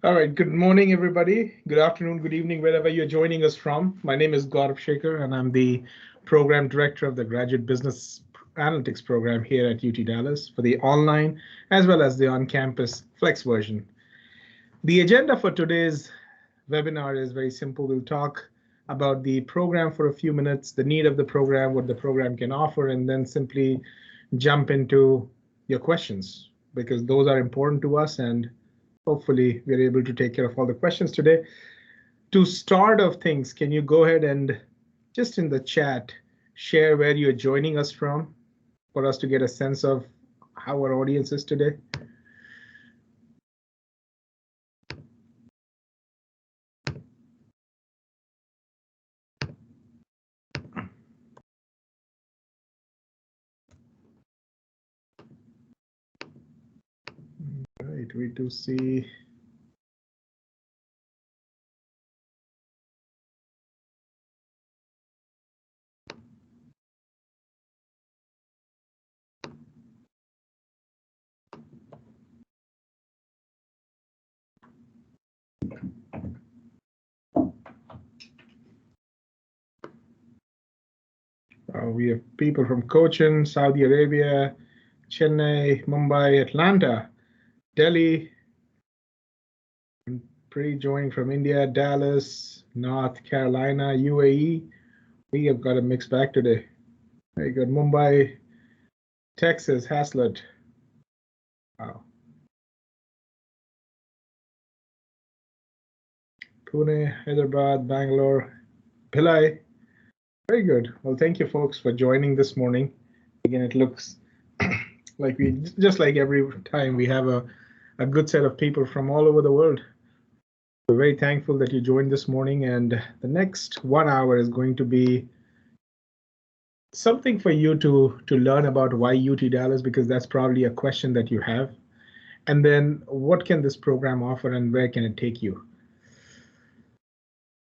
All right, good morning, everybody. Good afternoon, good evening, wherever you're joining us from. My name is Gaurav Shekhar, and I'm the Program Director of the Graduate Business Analytics Program here at UT Dallas for the online as well as the on-campus flex version. The agenda for today's webinar is very simple. We'll talk about the program for a few minutes, the need of the program, what the program can offer, and then simply jump into your questions because those are important to us, and hopefully we're able to take care of all the questions today. To start off things, can you go ahead and just in the chat share where you're joining us from for us to get a sense of how our audience is today? All right, we do see we have people from Cochin, Saudi Arabia, Chennai, Mumbai, Atlanta, Delhi, pretty joining from India, Dallas, North Carolina, UAE. We have got a mixed bag today. Very good. Mumbai, Texas, Hazlet. Wow. Pune, Hyderabad, Bangalore, Pillai. Very good. Well, thank you folks for joining this morning. Again, it looks like we, just like every time, we have a good set of people from all over the world. We're very thankful that you joined this morning, and the next 1 hour is going to be something for you to learn about why UT Dallas, because that's probably a question that you have. And then what can this program offer and where can it take you?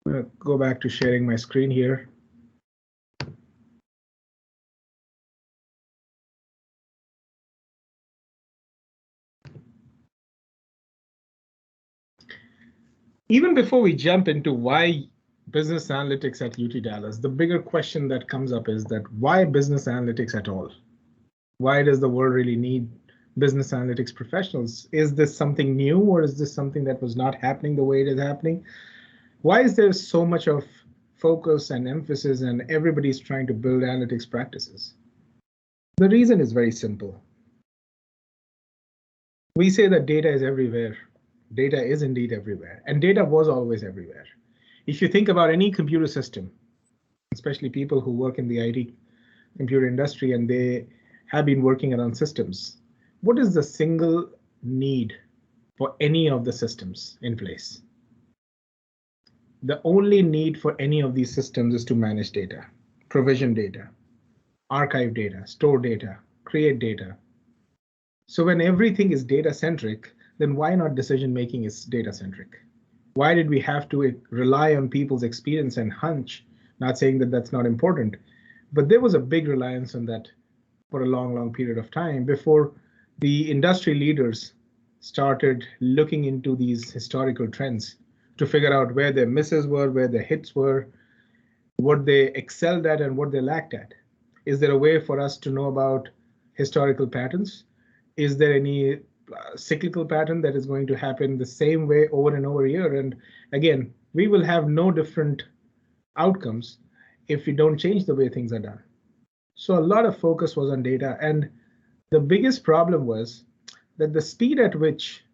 I'm going to go back to sharing my screen here. Even before we jump into why business analytics at UT Dallas, the bigger question that comes up is that why business analytics at all? Why does the world really need business analytics professionals? Is this something new, or is this something that was not happening the way it is happening? Why is there so much of focus and emphasis and everybody's trying to build analytics practices? The reason is very simple. We say that data is everywhere. Data is indeed everywhere, and data was always everywhere. If you think about any computer system, especially people who work in the IT computer industry and they have been working around systems, what is the single need for any of the systems in place? The only need for any of these systems is to manage data, provision data, archive data, store data, create data. So when everything is data centric, then why not decision making is data centric? Why did we have to rely on people's experience and hunch? Not saying that that's not important, but there was a big reliance on that for a long period of time before the industry leaders started looking into these historical trends to figure out where their misses were, where their hits were, what they excelled at and what they lacked at. Is there a way for us to know about historical patterns? Is there any cyclical pattern that is going to happen the same way over and over a year? And again, we will have no different outcomes if we don't change the way things are done. So a lot of focus was on data, and the biggest problem was that the speed at which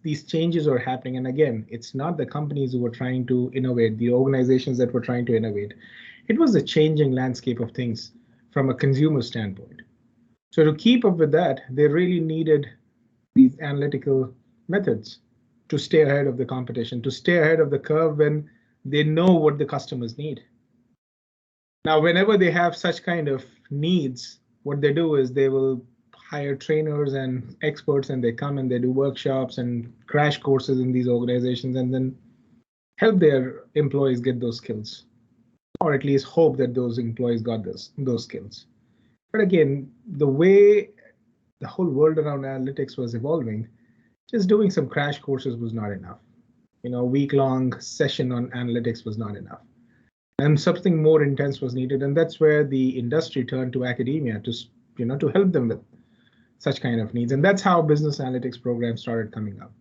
these changes are happening, and again, it's not the companies who were trying to innovate, the organizations that were trying to innovate. It was the changing landscape of things from a consumer standpoint. So to keep up with that, they really needed these analytical methods to stay ahead of the competition, to stay ahead of the curve when they know what the customers need. Now, whenever they have such kind of needs, what they do is they will hire trainers and experts, and they come and they do workshops and crash courses in these organizations and then help their employees get those skills, or at least hope that those employees got those skills. But again, the way the whole world around analytics was evolving, Just doing some crash courses was not enough. A week-long session on analytics was not enough. And something more intense was needed. And that's where the industry turned to academia to help them with such kind of needs. And that's how business analytics programs started coming up.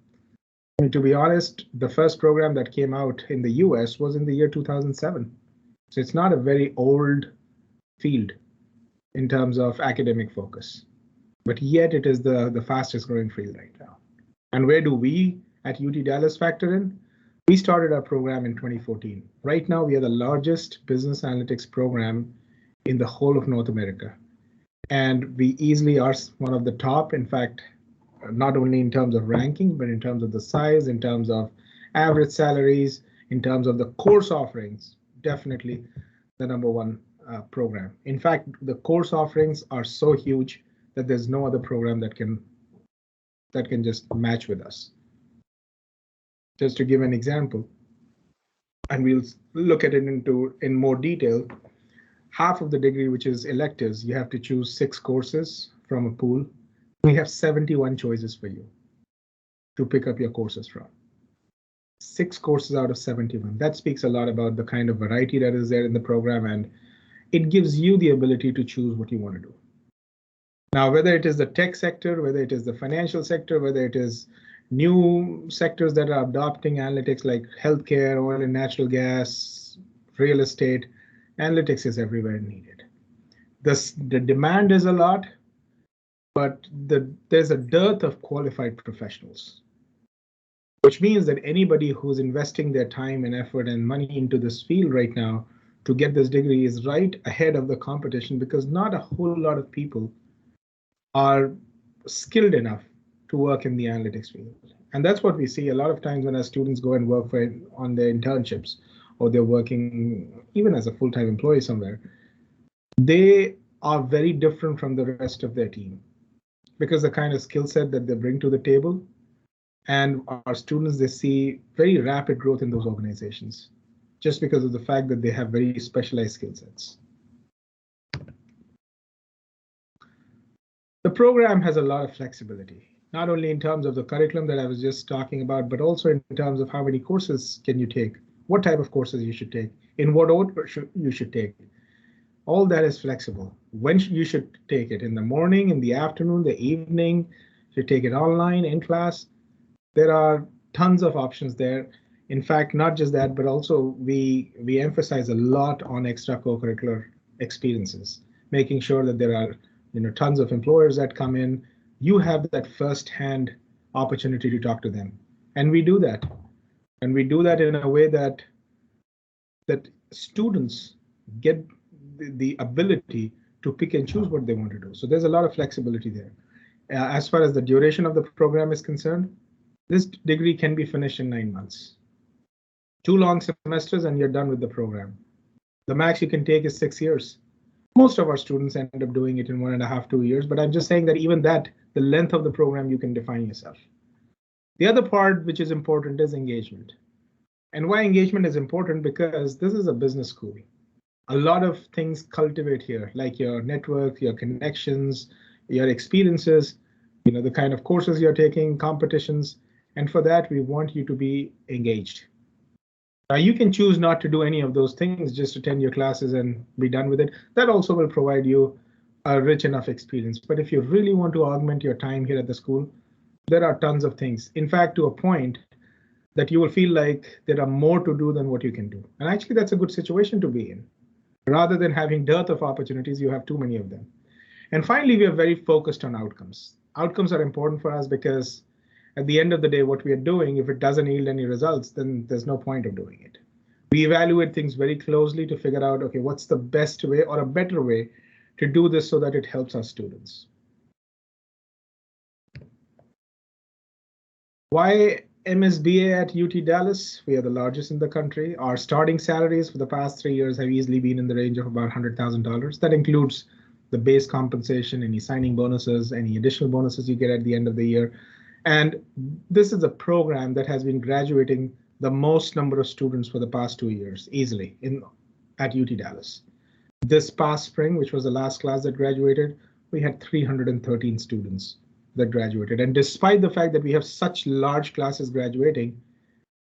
I mean, to be honest, the first program that came out in the US was in the year 2007. So it's not a very old field in terms of academic focus, but yet it is the fastest growing field right now. And where do we at UT Dallas factor in? We started our program in 2014. Right now, we are the largest business analytics program in the whole of North America. And we easily are one of the top, in fact, not only in terms of ranking, but in terms of the size, in terms of average salaries, in terms of the course offerings, definitely the number one program. In fact, the course offerings are so huge that there's no other program that can just match with us. Just to give an example, and we'll look at it in more detail, half of the degree, which is electives, you have to choose 6 courses from a pool. We have 71 choices for you to pick up your courses from. 6 courses out of 71. That speaks a lot about the kind of variety that is there in the program, and it gives you the ability to choose what you want to do. Now, whether it is the tech sector, whether it is the financial sector, whether it is new sectors that are adopting analytics like healthcare, oil and natural gas, real estate, analytics is everywhere needed. The demand is a lot, but there's a dearth of qualified professionals, which means that anybody who's investing their time and effort and money into this field right now to get this degree is right ahead of the competition, because not a whole lot of people are skilled enough to work in the analytics field. And that's what we see a lot of times when our students go and work on their internships, or they're working even as a full-time employee somewhere. They are very different from the rest of their team because the kind of skill set that they bring to the table, and our students, they see very rapid growth in those organizations just because of the fact that they have very specialized skill sets. The program has a lot of flexibility, not only in terms of the curriculum that I was just talking about, but also in terms of how many courses can you take, what type of courses you should take, in what order you should take. All that is flexible. When you should take it, in the morning, in the afternoon, the evening, you should take it online, in class. There are tons of options there. In fact, not just that, but also we emphasize a lot on extracurricular experiences, making sure that there are tons of employers that come in. You have that first-hand opportunity to talk to them, and we do that. And we do that in a way that students get the ability to pick and choose what they want to do. So there's a lot of flexibility there. As far as the duration of the program is concerned, this degree can be finished in 9 months. 2 long semesters and you're done with the program. The max you can take is 6 years. Most of our students end up doing it in 1.5, 2 years, but I'm just saying that even that, the length of the program, you can define yourself. The other part which is important is engagement. And why engagement is important? Because this is a business school. A lot of things cultivate here, like your network, your connections, your experiences, the kind of courses you're taking, competitions. And for that, we want you to be engaged. Now, you can choose not to do any of those things, just attend your classes and be done with it. That also will provide you a rich enough experience. But if you really want to augment your time here at the school, there are tons of things. In fact, to a point that you will feel like there are more to do than what you can do. And actually, that's a good situation to be in. Rather than having dearth of opportunities, you have too many of them. And finally, we are very focused on outcomes. Outcomes are important for us because at the end of the day, what we are doing, if it doesn't yield any results, then there's no point of doing it. We evaluate things very closely to figure out, okay, what's the best way or a better way to do this so that it helps our students. Why MSBA at UT Dallas? We are the largest in the country. Our starting salaries for the past 3 years have easily been in the range of about $100,000. That includes the base compensation, any signing bonuses, any additional bonuses you get at the end of the year. And this is a program that has been graduating the most number of students for the past 2 years, easily, at UT Dallas. This past spring, which was the last class that graduated, we had 313 students that graduated. And despite the fact that we have such large classes graduating,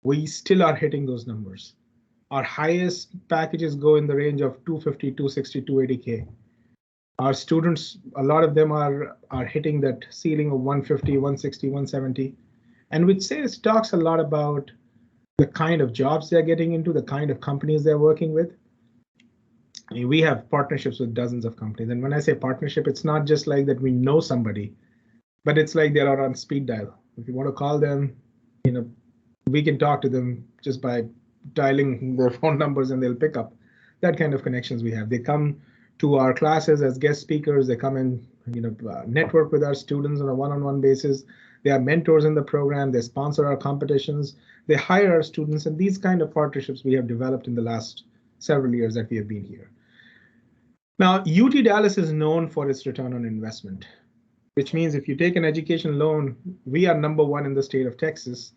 we still are hitting those numbers. Our highest packages go in the range of 250, 260, 280K. Our students, a lot of them are hitting that ceiling of 150, 160, 170, and which talks a lot about the kind of jobs they're getting into, the kind of companies they're working with. I mean, we have partnerships with dozens of companies. And when I say partnership, it's not just like that we know somebody, but it's like they are on speed dial. If you want to call them, we can talk to them just by dialing their phone numbers and they'll pick up. That kind of connections we have. They come to our classes as guest speakers. They come and network with our students on a one-on-one basis. They are mentors in the program. They sponsor our competitions. They hire our students, and these kind of partnerships we have developed in the last several years that we have been here. Now, UT Dallas is known for its return on investment, which means if you take an education loan, we are #1 in the state of Texas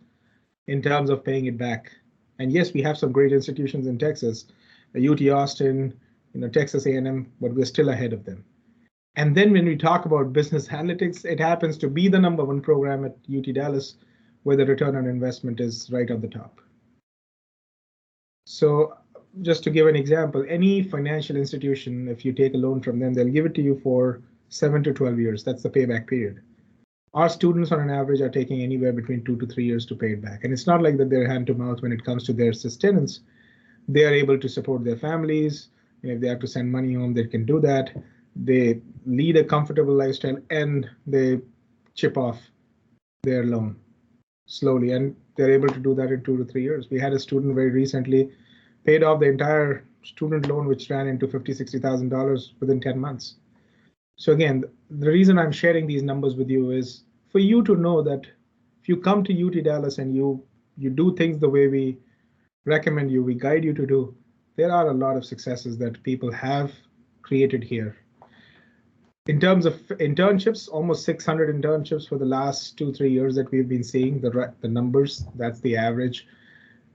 in terms of paying it back. And yes, we have some great institutions in Texas, UT Austin, Texas A&M, but we're still ahead of them. And then when we talk about business analytics, it happens to be the #1 program at UT Dallas, where the return on investment is right on the top. So just to give an example, any financial institution, if you take a loan from them, they'll give it to you for 7 to 12 years. That's the payback period. Our students on an average are taking anywhere between 2 to 3 years to pay it back. And it's not like that they're hand to mouth when it comes to their sustenance. They are able to support their families. If they have to send money home, they can do that. They lead a comfortable lifestyle and they chip off their loan slowly. And they're able to do that in 2 to 3 years. We had a student very recently paid off the entire student loan, which ran into $50,000, $60,000 within 10 months. So again, the reason I'm sharing these numbers with you is for you to know that if you come to UT Dallas and you do things the way we recommend you, we guide you to do, there are a lot of successes that people have created here. In terms of internships, almost 600 internships for the last 2-3 years that we've been seeing, the numbers, that's the average.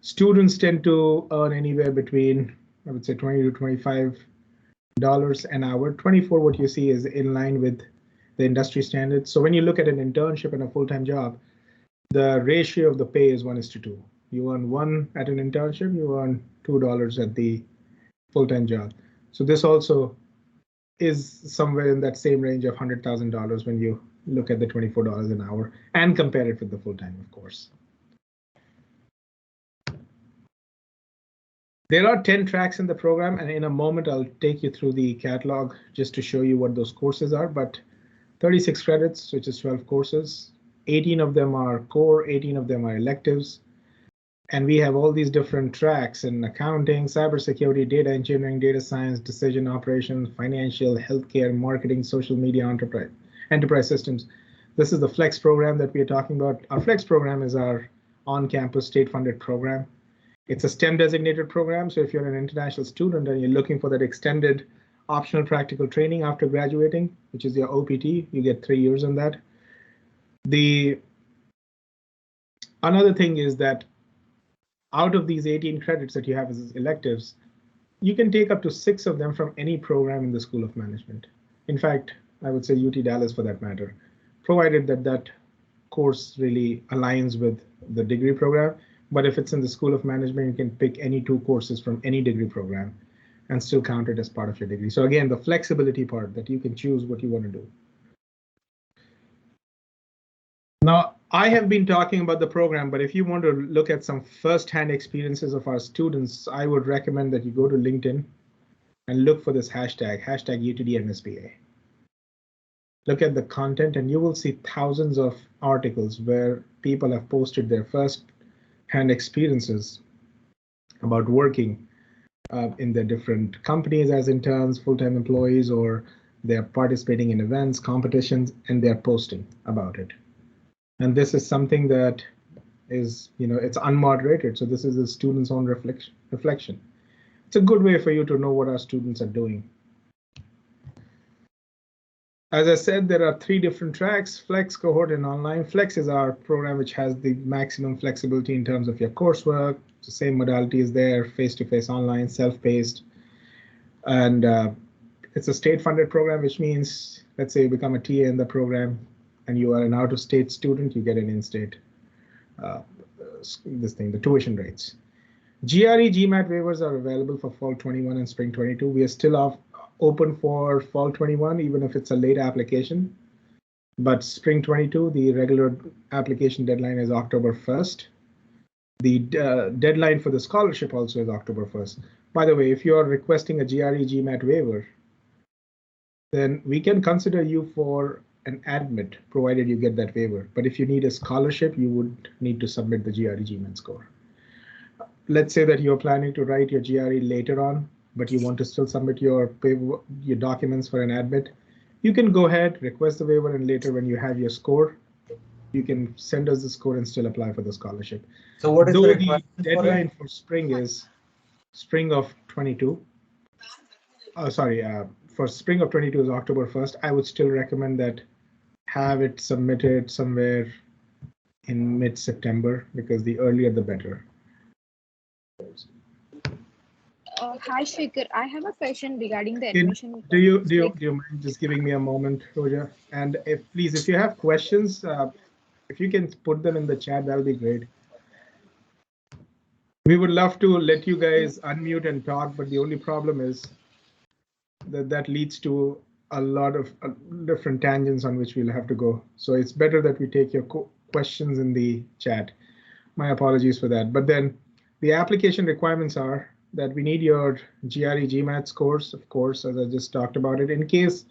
Students tend to earn anywhere between, I would say, $20 to $25 an hour. 24, what you see, is in line with the industry standards. So when you look at an internship and a full-time job, the ratio of the pay is 1:2. You earn $1 at an internship, you earn $2 at the full-time job. So this also is somewhere in that same range of $100,000 when you look at the $24 an hour and compare it with the full-time, of course. There are 10 tracks in the program, and in a moment I'll take you through the catalog just to show you what those courses are, but 36 credits, which is 12 courses. 18 of them are core, 18 of them are electives. And we have all these different tracks in accounting, cybersecurity, data engineering, data science, decision operations, financial, healthcare, marketing, social media, enterprise systems. This is the Flex program that we are talking about. Our Flex program is our on-campus state-funded program. It's a STEM designated program. So if you're an international student and you're looking for that extended optional practical training after graduating, which is your OPT, you get 3 years on that. Another thing is that out of these 18 credits that you have as electives, you can take up to 6 of them from any program in the School of Management. In fact, I would say UT Dallas for that matter, provided that that course really aligns with the degree program. But if it's in the School of Management, you can pick any 2 courses from any degree program and still count it as part of your degree. So again, the flexibility part that you can choose what you want to do. Now, I have been talking about the program, but if you want to look at some first-hand experiences of our students, I would recommend that you go to LinkedIn and look for this hashtag UTDMSBA. Look at the content and you will see thousands of articles where people have posted their first-hand experiences about working in their different companies as interns, full-time employees, or they're participating in events, competitions, and they're posting about it. And this is something that is, it's unmoderated. So this is the student's own reflection. It's a good way for you to know what our students are doing. As I said, there are 3 different tracks: Flex, Cohort, and Online. Flex is our program which has the maximum flexibility in terms of your coursework. The same modality is there: face-to-face, online, self-paced. And it's a state-funded program, which means, let's say you become a TA in the program, and you are an out-of-state student, you get an in-state the tuition rates. GRE GMAT waivers are available for fall 21 and spring 22. We are still open for fall 21, even if it's a late application. But spring 22, the regular application deadline is October 1st. The deadline for the scholarship also is October 1st. By the way, if you are requesting a GRE GMAT waiver, then we can consider you for an admit, provided you get that waiver. But if you need a scholarship, you would need to submit the GRE GMAT score. Let's say that you're planning to write your GRE later on, but you want to still submit your documents for an admit. You can go ahead, request the waiver, and later when you have your score, you can send us the score and still apply for the scholarship. So what is the deadline for spring is spring of 22. For spring of 22 is October 1st. I would still recommend that have it submitted somewhere in mid-September, because the earlier the better. Hi, Shekhar. I have a question regarding the admission. Do you mind just giving me a moment, Roja? And please, if you have questions, if you can put them in the chat, that'll be great. We would love to let you guys unmute and talk, but the only problem is that leads to a lot of different tangents on which we'll have to go. So it's better that we take your questions in the chat. My apologies for that. But then the application requirements are that we need your GRE GMAT scores, of course, as I just talked about it. In case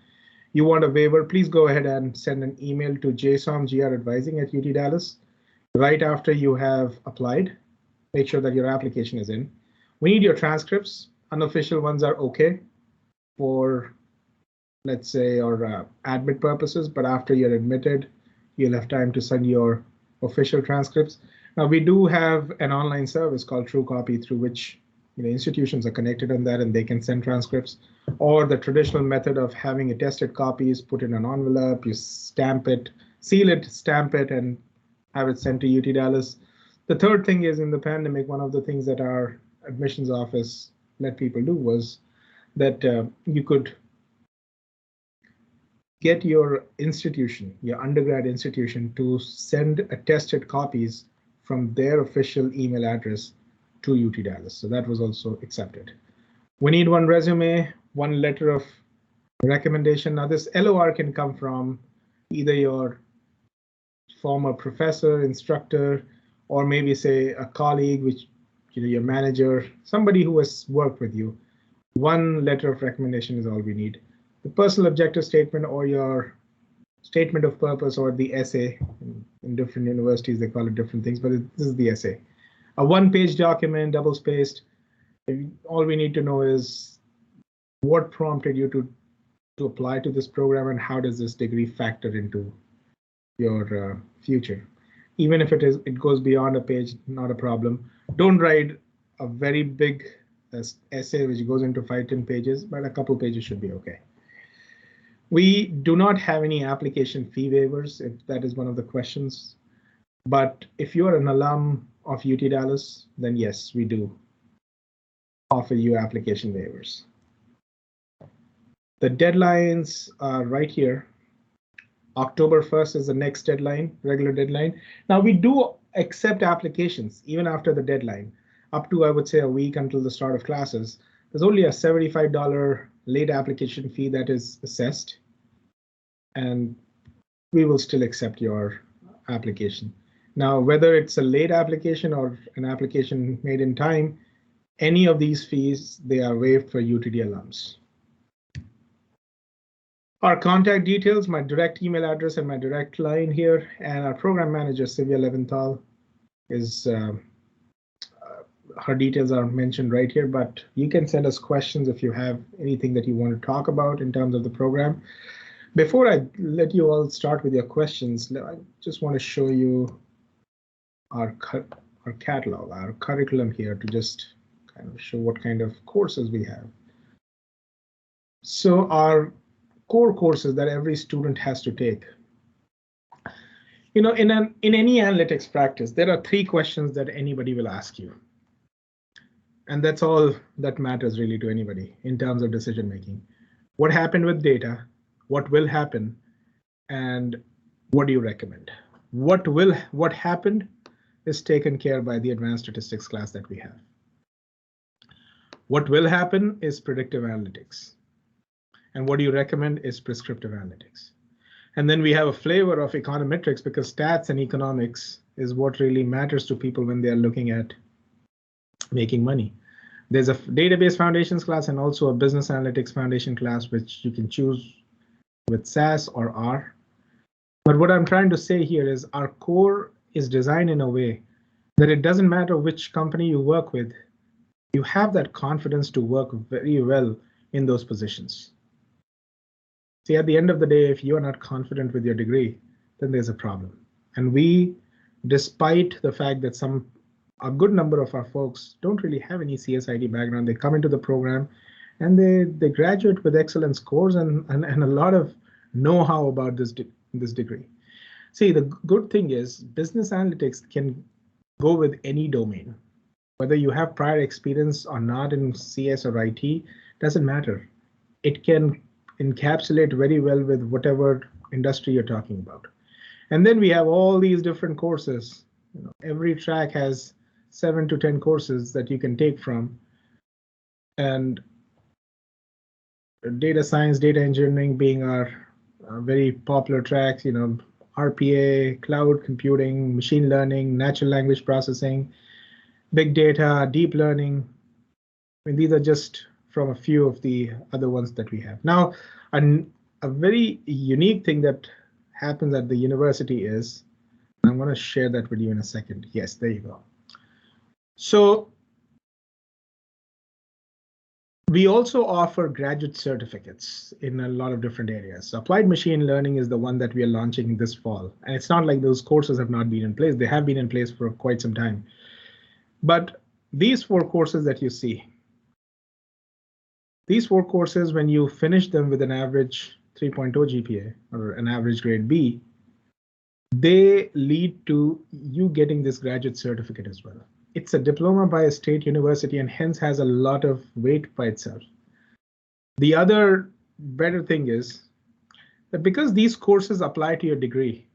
you want a waiver, please go ahead and send an email to jsomgradvising@UT-Dallas right after you have applied. Make sure that your application is in. We need your transcripts. Unofficial ones are okay for, let's say, or admit purposes, but after you're admitted, you'll have time to send your official transcripts. Now, we do have an online service called TrueCopy, through which institutions are connected on that and they can send transcripts, or the traditional method of having attested copies put in an envelope, you stamp it, seal it, stamp it, and have it sent to UT Dallas. The third thing is, in the pandemic, one of the things that our admissions office let people do was that you could get your institution, your undergrad institution, to send attested copies from their official email address to UT Dallas. So that was also accepted. We need one resume, one letter of recommendation. Now this LOR can come from either your former professor, instructor, or maybe say a colleague, which your manager, somebody who has worked with you. One letter of recommendation is all we need. The personal objective statement or your statement of purpose or the essay. In different universities, they call it different things, but this is the essay. A one-page document, double-spaced. All we need to know is what prompted you to apply to this program and how does this degree factor into your future. Even if it goes beyond a page, not a problem. Don't write a very big essay which goes into 5-10 pages, but a couple pages should be okay. We do not have any application fee waivers, if that is one of the questions. But if you are an alum of UT Dallas, then yes, we do offer you application waivers. The deadlines are right here. October 1st is the next deadline, regular deadline. Now we do accept applications even after the deadline, up to, I would say, a week until the start of classes. There's only a $75 late application fee that is assessed, and we will still accept your application. Now, whether it's a late application or an application made in time, any of these fees, they are waived for UTD alums. Our contact details, my direct email address and my direct line here, and our program manager, Sylvia Leventhal, is her details are mentioned right here, but you can send us questions if you have anything that you want to talk about in terms of the program. Before I let you all start with your questions, I just want to show you our catalog, our curriculum here, to just kind of show what kind of courses we have. So our core courses that every student has to take. In any analytics practice, there are 3 questions that anybody will ask you. And that's all that matters really to anybody in terms of decision making. What happened with data? What will happen? And What do you recommend? What happened is taken care by the advanced statistics class that we have. What will happen is predictive analytics. And what do you recommend is prescriptive analytics. And then we have a flavor of econometrics because stats and economics is what really matters to people when they're looking at making money. There's a database foundations class and also a business analytics foundation class, which you can choose with SAS or R. But what I'm trying to say here is our core is designed in a way that it doesn't matter which company you work with, you have that confidence to work very well in those positions. See, at the end of the day, if you are not confident with your degree, then there's a problem. And we, despite the fact that a good number of our folks don't really have any CSID background, they come into the program and they graduate with excellent scores and a lot of know-how about this degree. See, the good thing is business analytics can go with any domain. Whether you have prior experience or not in CS or IT, doesn't matter. It can encapsulate very well with whatever industry you're talking about. And then we have all these different courses. Every track has 7 to 10 courses that you can take from. And data science, data engineering being our very popular tracks, RPA, cloud computing, machine learning, natural language processing, big data, deep learning. I mean, these are just from a few of the other ones that we have. Now, a very unique thing that happens at the university is, I'm going to share that with you in a second. Yes, there you go. So we also offer graduate certificates in a lot of different areas. So applied machine learning is the one that we are launching this fall. And it's not like those courses have not been in place. They have been in place for quite some time. But these 4 courses that you see, these 4 courses, when you finish them with an average 3.0 GPA or an average grade B, they lead to you getting this graduate certificate as well. It's a diploma by a state university and hence has a lot of weight by itself. The other better thing is that because these courses apply to your degree,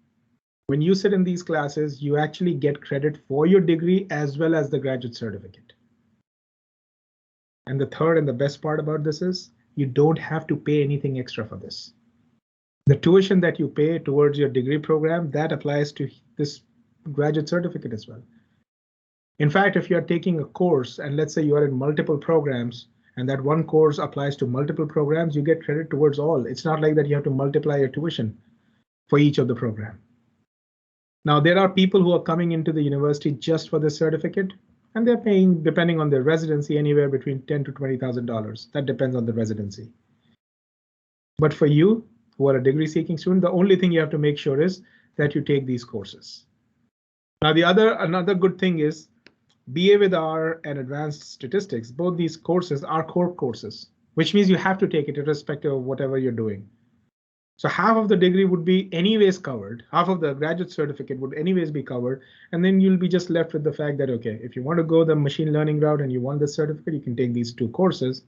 when you sit in these classes, you actually get credit for your degree as well as the graduate certificate. And the third and the best part about this is you don't have to pay anything extra for this. The tuition that you pay towards your degree program, that applies to this graduate certificate as well. In fact, if you're taking a course and let's say you are in multiple programs and that one course applies to multiple programs, you get credit towards all. It's not like that you have to multiply your tuition for each of the program. Now, there are people who are coming into the university just for the certificate, and they're paying, depending on their residency, anywhere between $10,000 to $20,000. That depends on the residency. But for you, who are a degree-seeking student, the only thing you have to make sure is that you take these courses. Now, another good thing is BA with R and Advanced Statistics. Both these courses are core courses, which means you have to take it irrespective of whatever you're doing. So half of the degree would be anyways covered. Half of the graduate certificate would anyways be covered. And then you'll be just left with the fact that, okay, if you want to go the machine learning route and you want the certificate, you can take these 2 courses,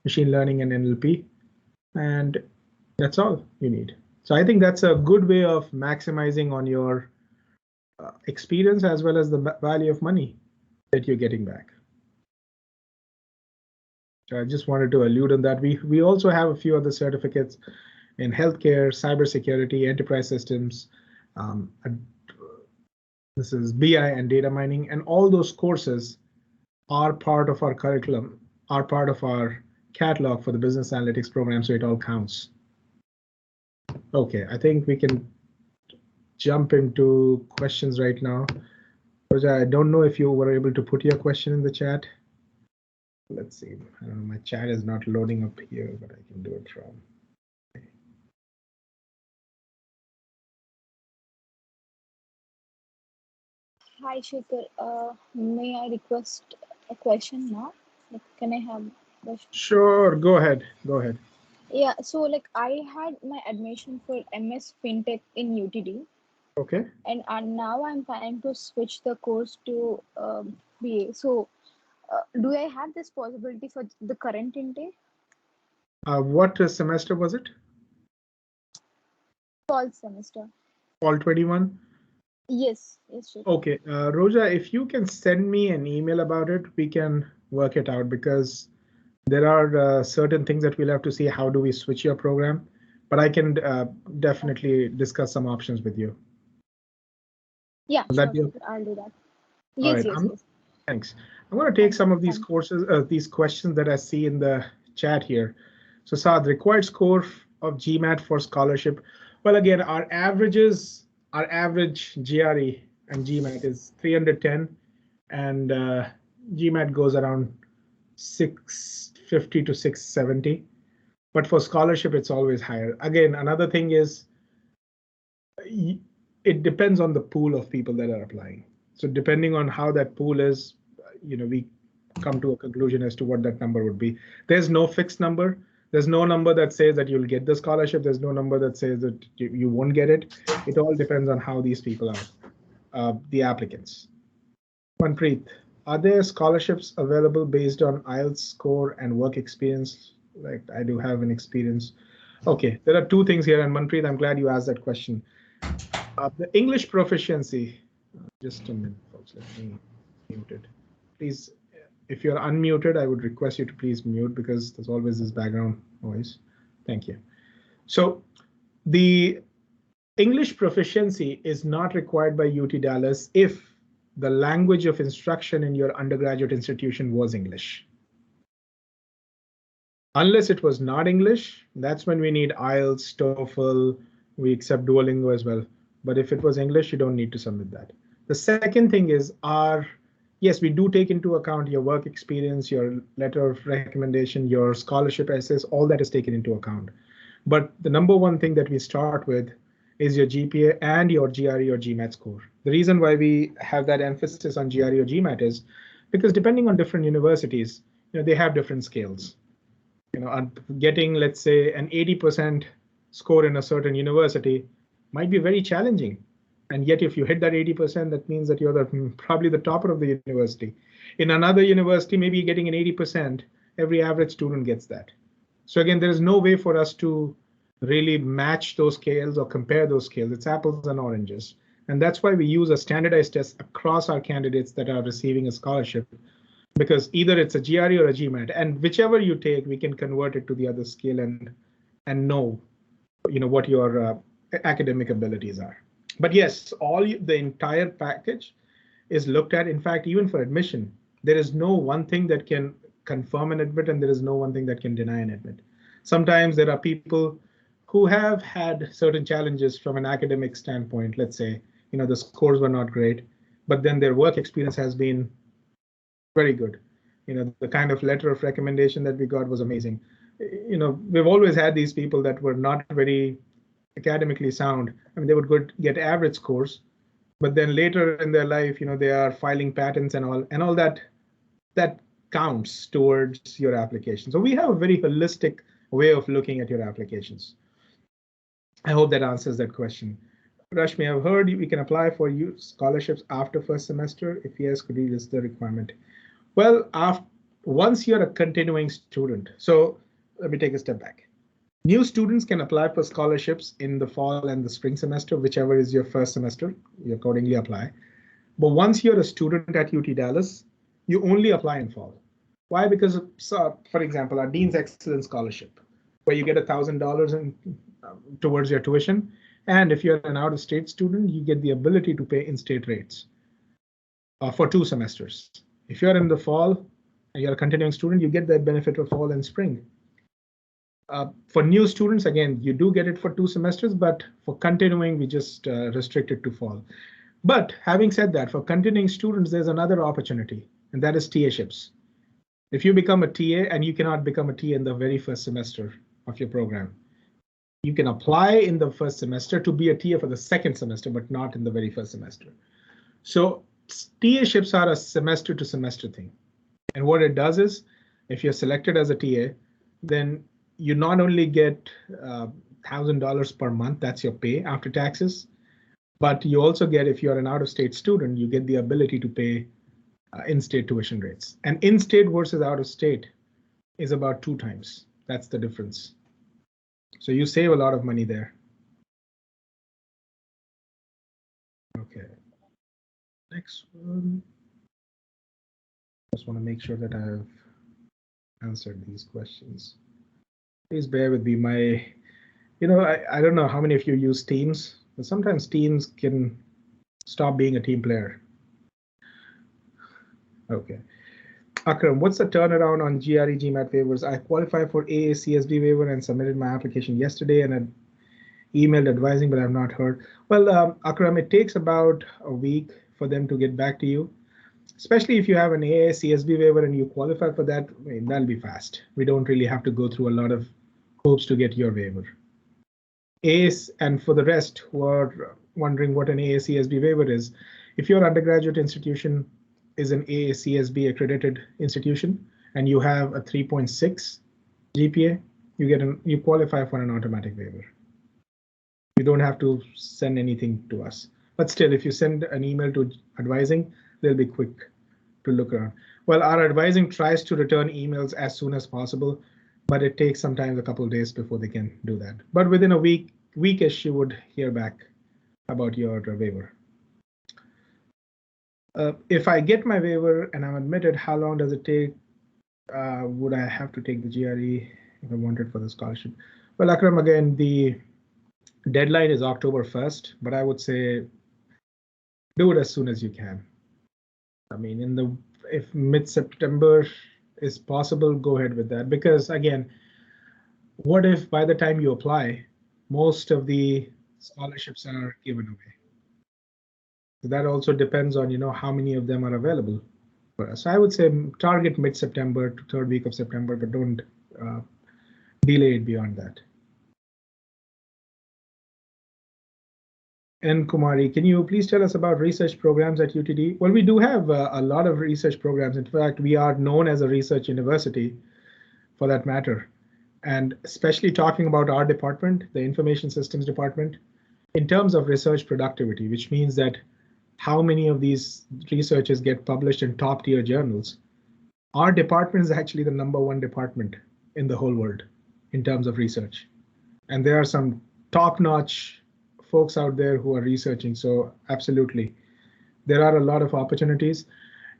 machine learning and NLP, and that's all you need. So I think that's a good way of maximizing on your experience as well as the value of money that you're getting back. So I just wanted to allude on that. We also have a few other certificates in healthcare, cybersecurity, enterprise systems. This is BI and data mining, and all those courses are part of our curriculum, are part of our catalog for the business analytics program, so it all counts. Okay, I think we can jump into questions right now. I don't know if you were able to put your question in the chat. Let's see. I don't know, my chat is not loading up here, but I can do it from. Hi, Shekhar. May I request a question now? Like, can I have a question? Sure, go ahead. Go ahead. Yeah, so like I had my admission for MS FinTech in UTD. Okay. And now I'm planning to switch the course to BA. So do I have this possibility for the current intake? What semester was it? Fall semester. Fall 21? Yes, yes, Shekhar. Okay, Roja, if you can send me an email about it, we can work it out because there are certain things that we'll have to see. How do we switch your program? But I can definitely discuss some options with you. Yeah, Will that sure, be Shekhar. okay? I'll do that. All Yes, right. yes, yes. Thanks. I'm going to take Thank some you. of these Thank you. courses, these questions that I see in the chat here. So, Saad, required score of GMAT for scholarship. Well, again, our average GRE and GMAT is 310, and GMAT goes around 650 to 670. But for scholarship, it's always higher. Again, another thing is it depends on the pool of people that are applying. So depending on how that pool is, we come to a conclusion as to what that number would be. There's no fixed number. There's no number that says that you'll get the scholarship. There's no number that says that you won't get it. It all depends on how these people are, the applicants. Manpreet, are there scholarships available based on IELTS score and work experience? Like I do have an experience. Okay, there are two things here, and Manpreet, I'm glad you asked that question. The English proficiency, just a minute, folks, let me mute it. Please, if you're unmuted, I would request you to please mute because there's always this background noise. Thank you. So the English proficiency is not required by UT Dallas if the language of instruction in your undergraduate institution was English. Unless it was not English, that's when we need IELTS, TOEFL, we accept Duolingo as well. But if it was English, you don't need to submit that. The second thing is yes, we do take into account your work experience, your letter of recommendation, your scholarship essays, all that is taken into account. But the number one thing that we start with is your GPA and your GRE or GMAT score. The reason why we have that emphasis on GRE or GMAT is because depending on different universities, they have different scales. Getting, let's say, an 80% score in a certain university might be very challenging. And yet, if you hit that 80%, that means that you're probably the topper of the university. In another university, maybe getting an 80%, every average student gets that. So again, there is no way for us to really match those scales or compare those scales. It's apples and oranges. And that's why we use a standardized test across our candidates that are receiving a scholarship, because either it's a GRE or a GMAT, and whichever you take, we can convert it to the other scale and know, what your academic abilities are. But yes, the entire package is looked at. In fact, even for admission, there is no one thing that can confirm an admit, and there is no one thing that can deny an admit. Sometimes there are people who have had certain challenges from an academic standpoint. Let's say, the scores were not great, but then their work experience has been very good. The kind of letter of recommendation that we got was amazing. We've always had these people that were not very academically sound. I mean, they would get average scores, but then later in their life, they are filing patents and all that counts towards your application. So we have a very holistic way of looking at your applications. I hope that answers that question. Rashmi, I've heard we can apply for scholarships after first semester. If yes, could you list the requirement? Well, once you're a continuing student, so let me take a step back. New students can apply for scholarships in the fall and the spring semester, whichever is your first semester, you accordingly apply. But once you're a student at UT Dallas, you only apply in fall. Why? Because, for example, our Dean's Excellence Scholarship, where you get $1,000 towards your tuition. And if you're an out-of-state student, you get the ability to pay in-state rates for 2 semesters. If you're in the fall and you're a continuing student, you get that benefit of fall and spring. For new students, again, you do get it for 2 semesters, but for continuing, we just restrict it to fall. But having said that, for continuing students, there's another opportunity, and that is TAships. If you become a TA, and you cannot become a TA in the very first semester of your program, you can apply in the first semester to be a TA for the second semester, but not in the very first semester. So TAships are a semester to semester thing. And what it does is, if you're selected as a TA, then you not only get $1,000 per month, that's your pay after taxes, but you also get, if you're an out-of-state student, you get the ability to pay in-state tuition rates. And in-state versus out-of-state is about 2 times. That's the difference. So you save a lot of money there. Okay. Next one. Just want to make sure that I've answered these questions. Please bear with me. I don't know how many of you use Teams, but sometimes Teams can stop being a team player. Okay. Akram, what's the turnaround on GRE GMAT waivers? I qualified for AACSB waiver and submitted my application yesterday and had emailed advising, but I've not heard. Well, Akram, it takes about a week for them to get back to you, especially if you have an AACSB waiver and you qualify for that. I mean, that'll be fast. We don't really have to go through a lot of hoops to get your waiver. AAC, and for the rest who are wondering what an AACSB waiver is, if your undergraduate institution is an AACSB accredited institution and you have a 3.6 GPA, you qualify for an automatic waiver. You don't have to send anything to us. But still, if you send an email to advising, they'll be quick to look around. Well, our advising tries to return emails as soon as possible, but it takes sometimes a couple of days before they can do that. But within a weekish, you would hear back about your waiver. If I get my waiver and I'm admitted, how long does it take? Would I have to take the GRE if I wanted for the scholarship? Well, Akram, again, the deadline is October 1st, but I would say do it as soon as you can. I mean, if mid-September is possible, go ahead with that. Because again, what if by the time you apply, most of the scholarships are given away? So that also depends on how many of them are available for us. So I would say target mid-September to third week of September, but don't delay it beyond that. And Kumari, can you please tell us about research programs at UTD? Well, we do have a lot of research programs. In fact, we are known as a research university for that matter. And especially talking about our department, the information systems department, in terms of research productivity, which means that how many of these researchers get published in top tier journals. Our department is actually the #1 department in the whole world in terms of research. And there are some top-notch folks out there who are researching. So absolutely, there are a lot of opportunities.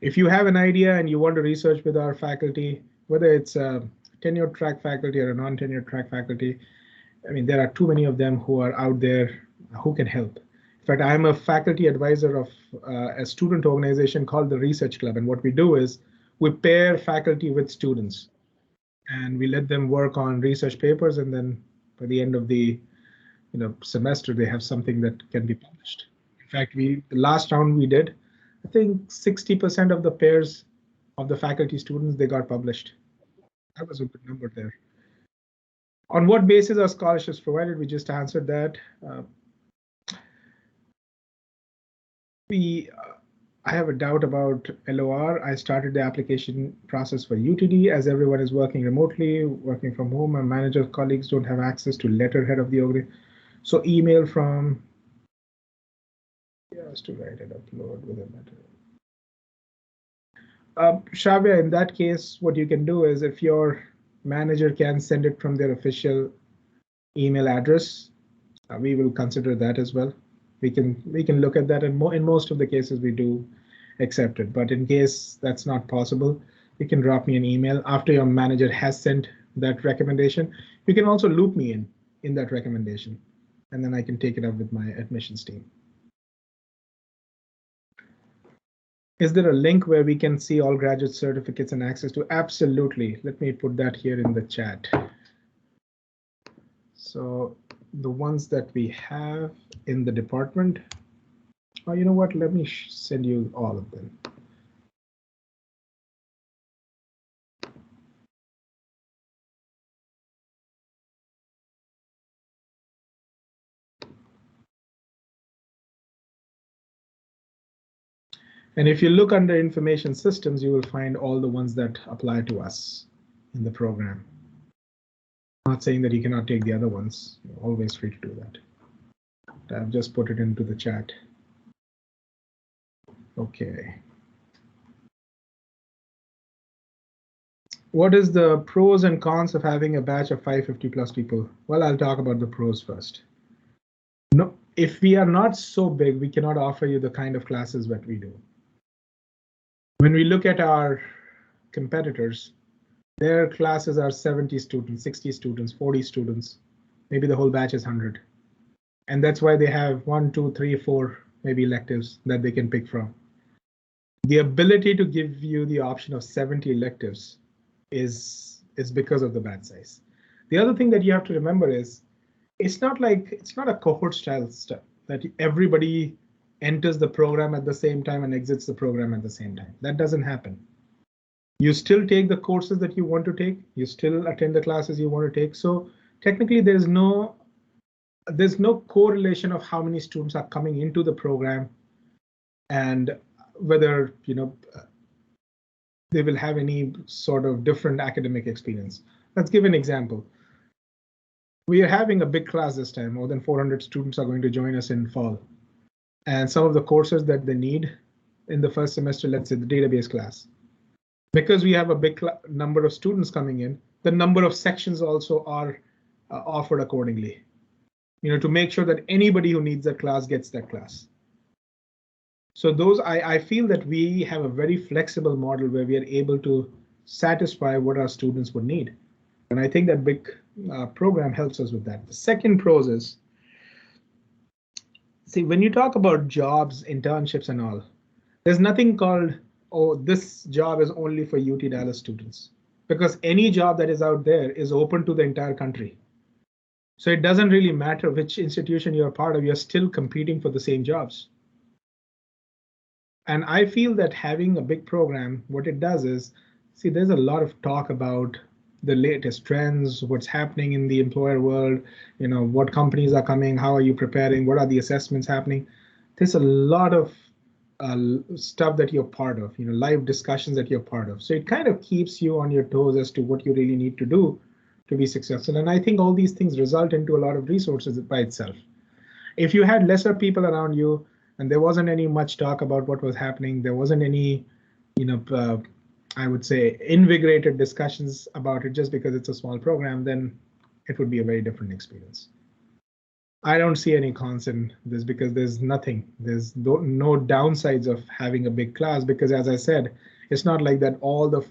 If you have an idea and you want to research with our faculty, whether it's a tenured track faculty or a non-tenured track faculty, I mean, there are too many of them who are out there who can help. In fact, I'm a faculty advisor of a student organization called the Research Club. And what we do is we pair faculty with students and we let them work on research papers. And then by the end of the semester, they have something that can be published. In fact, the last round we did, I think 60% of the pairs of the faculty students, they got published. That was a good number there. On what basis are scholarships provided? We just answered that. I have a doubt about LOR. I started the application process for UTD as everyone is working remotely, working from home. My manager colleagues don't have access to letterhead of the organization. So email from, yes, to write and upload with a letter. Shavya, in that case, what you can do is if your manager can send it from their official email address, we will consider that as well. We can look at that, and in most of the cases we do accept it. But in case that's not possible, you can drop me an email after your manager has sent that recommendation. You can also loop me in that recommendation, and then I can take it up with my admissions team. Is there a link where we can see all graduate certificates and access to? Absolutely. Let me put that here in the chat. So the ones that we have in the department, oh, you know what? Let me send you all of them. And if you look under information systems, you will find all the ones that apply to us in the program. I'm not saying that you cannot take the other ones. You're always free to do that. I've just put it into the chat. Okay. What is the pros and cons of having a batch of 550 plus people? Well, I'll talk about the pros first. No, if we are not so big, we cannot offer you the kind of classes that we do. When we look at our competitors, their classes are 70 students, 60 students, 40 students, maybe the whole batch is 100. And that's why they have 1, 2, 3, 4, maybe electives that they can pick from. The ability to give you the option of 70 electives is because of the batch size. The other thing that you have to remember is it's not a cohort style stuff that everybody enters the program at the same time and exits the program at the same time. That doesn't happen. You still take the courses that you want to take. You still attend the classes you want to take. So technically there's no correlation of how many students are coming into the program and whether they will have any sort of different academic experience. Let's give an example. We are having a big class this time. More than 400 students are going to join us in fall. And some of the courses that they need in the first semester, let's say the database class. Because we have a big number of students coming in, the number of sections also are offered accordingly. To make sure that anybody who needs that class gets that class. So I feel that we have a very flexible model where we are able to satisfy what our students would need. And I think that big program helps us with that. The second pros is, see, when you talk about jobs, internships and all, there's nothing called, oh, this job is only for UT Dallas students, because any job that is out there is open to the entire country. So it doesn't really matter which institution you're part of, you're still competing for the same jobs. And I feel that having a big program, what it does is, see, there's a lot of talk about the latest trends, what's happening in the employer world, what companies are coming, how are you preparing, what are the assessments happening. There's a lot of stuff that you're part of, live discussions that you're part of. So it kind of keeps you on your toes as to what you really need to do to be successful. And I think all these things result into a lot of resources by itself. If you had lesser people around you and there wasn't any much talk about what was happening, there wasn't any, I would say, invigorated discussions about it just because it's a small program, then it would be a very different experience. I don't see any cons in this because there's no downsides of having a big class, because as I said, it's not like that all the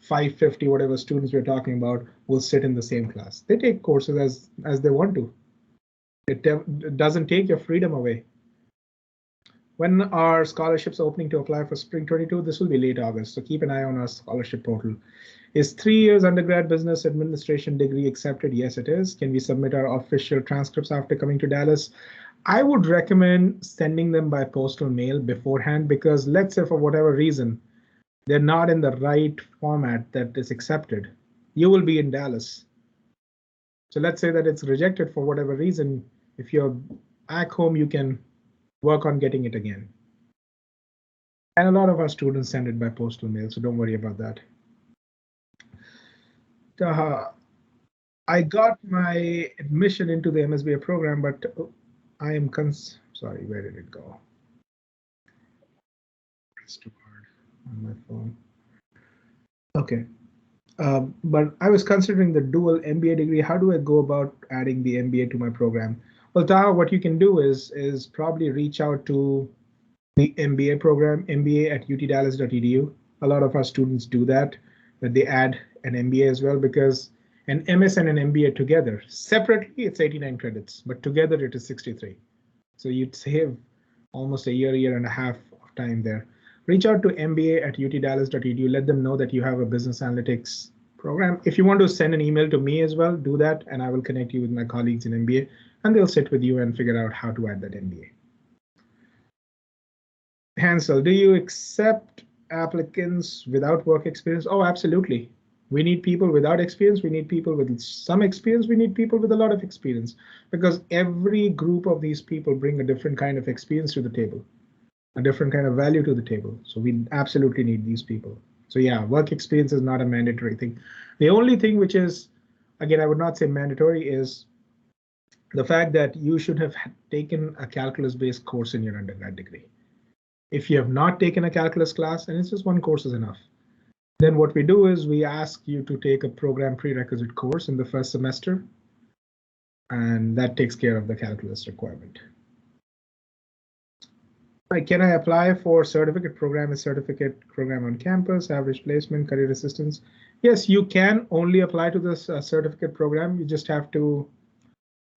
550 whatever students we're talking about will sit in the same class. They take courses as they want to. It doesn't take your freedom away. When are scholarships opening to apply for spring 22? This will be late August, so keep an eye on our scholarship portal. Is 3 years undergrad business administration degree accepted? Yes, it is. Can we submit our official transcripts after coming to Dallas? I would recommend sending them by postal mail beforehand, because let's say for whatever reason, they're not in the right format that is accepted. You will be in Dallas. So let's say that it's rejected for whatever reason. If you're back home, you can work on getting it again. And a lot of our students send it by postal mail, so don't worry about that. I got my admission into the MSBA program, but I am sorry, where did it go? It's too hard on my phone. Okay. But I was considering the dual MBA degree. How do I go about adding the MBA to my program? Well, Taha, what you can do is probably reach out to the MBA program, mba@utdallas.edu. A lot of our students do that they add an MBA as well, because an MS and an MBA together, separately it's 89 credits, but together it is 63. So you'd save almost a year and a half of time there. Reach out to mba@utdallas.edu. Let them know that you have a business analytics program. If you want to send an email to me as well, do that, and I will connect you with my colleagues in MBA, and they'll sit with you and figure out how to add that MBA. Hansel, do you accept applicants without work experience? Oh, absolutely. We need people without experience. We need people with some experience. We need people with a lot of experience, because every group of these people bring a different kind of experience to the table, a different kind of value to the table. So we absolutely need these people. So yeah, work experience is not a mandatory thing. The only thing which is, again, I would not say mandatory, is the fact that you should have taken a calculus-based course in your undergrad degree. If you have not taken a calculus class, and it's just one course is enough, then what we do is we ask you to take a program prerequisite course in the first semester, and that takes care of the calculus requirement. Can I apply for certificate program, a certificate program on campus, average placement, career assistance? Yes, you can only apply to this certificate program. You just have to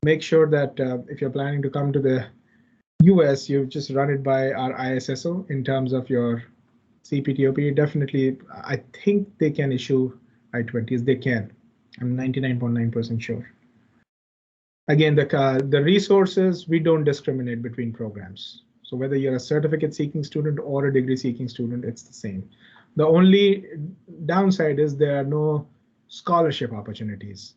make sure that if you're planning to come to the US, you just run it by our ISSO in terms of your CPTOP. Definitely, I think they can issue I-20s. They can. I'm 99.9% sure. Again, the resources, we don't discriminate between programs. So whether you're a certificate seeking student or a degree seeking student, it's the same. The only downside is there are no scholarship opportunities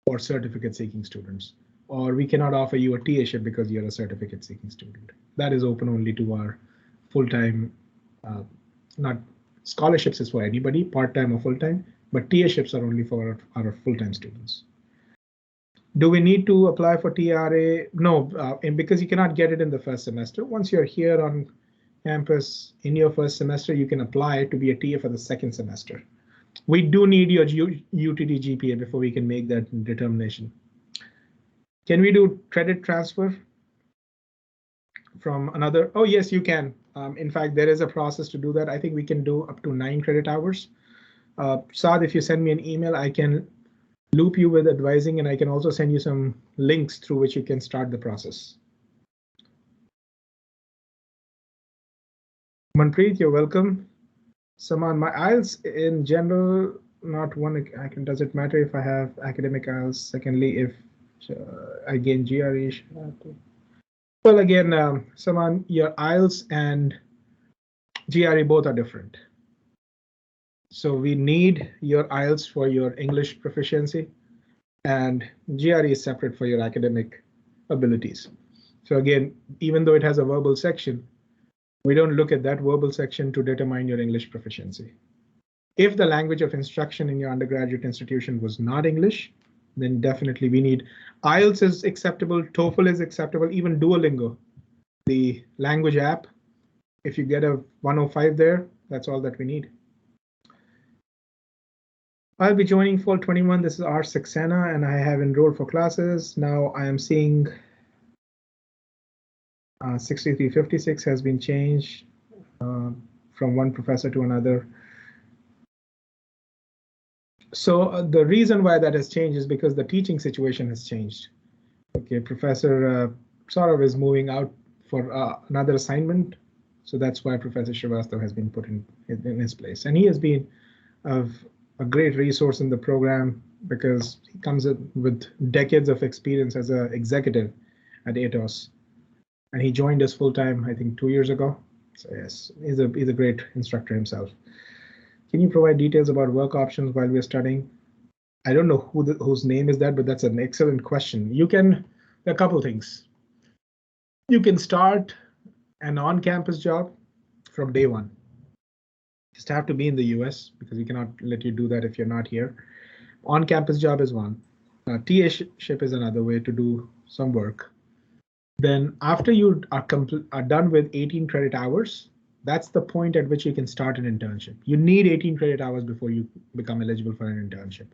for certificate seeking students, or we cannot offer you a TAship because you're a certificate seeking student. That is open only to our full-time, not scholarships is for anybody, part-time or full-time, but TAships are only for our full-time students. Do we need to apply for TRA? No, and because you cannot get it in the first semester. Once you're here on campus in your first semester, you can apply to be a TA for the second semester. We do need your UTD GPA before we can make that determination. Can we do credit transfer from another? Oh, yes, you can. In fact, there is a process to do that. I think we can do up to 9 credit hours. Saad, if you send me an email, I can loop you with advising, and I can also send you some links through which you can start the process. Manpreet, you're welcome. Saman, my IELTS in general, not one, does it matter if I have academic IELTS? Secondly, if I gain GRE, well, again, Saman, your IELTS and GRE both are different. So we need your IELTS for your English proficiency, and GRE is separate for your academic abilities. So again, even though it has a verbal section, we don't look at that verbal section to determine your English proficiency. If the language of instruction in your undergraduate institution was not English, then definitely we need IELTS is acceptable, TOEFL is acceptable, even Duolingo, the language app. If you get a 105 there, that's all that we need. I'll be joining fall 21. This is R. Saxena, and I have enrolled for classes. Now I am seeing 6356 has been changed from one professor to another. So the reason why that has changed is because the teaching situation has changed. Okay, Professor Saurav is moving out for another assignment. So that's why Professor Srivastav has been put in his place. And he has been a great resource in the program because he comes with decades of experience as an executive at ATOS. And he joined us full time, I think 2 years ago. So yes, he's a great instructor himself. Can you provide details about work options while we're studying? I don't know whose name is that, but that's an excellent question. You can, there are a couple things. You can start an on-campus job from day one. Just have to be in the US because we cannot let you do that if you're not here. On-campus job is one. TAship is another way to do some work. Then after you are done with 18 credit hours, that's the point at which you can start an internship. You need 18 credit hours before you become eligible for an internship.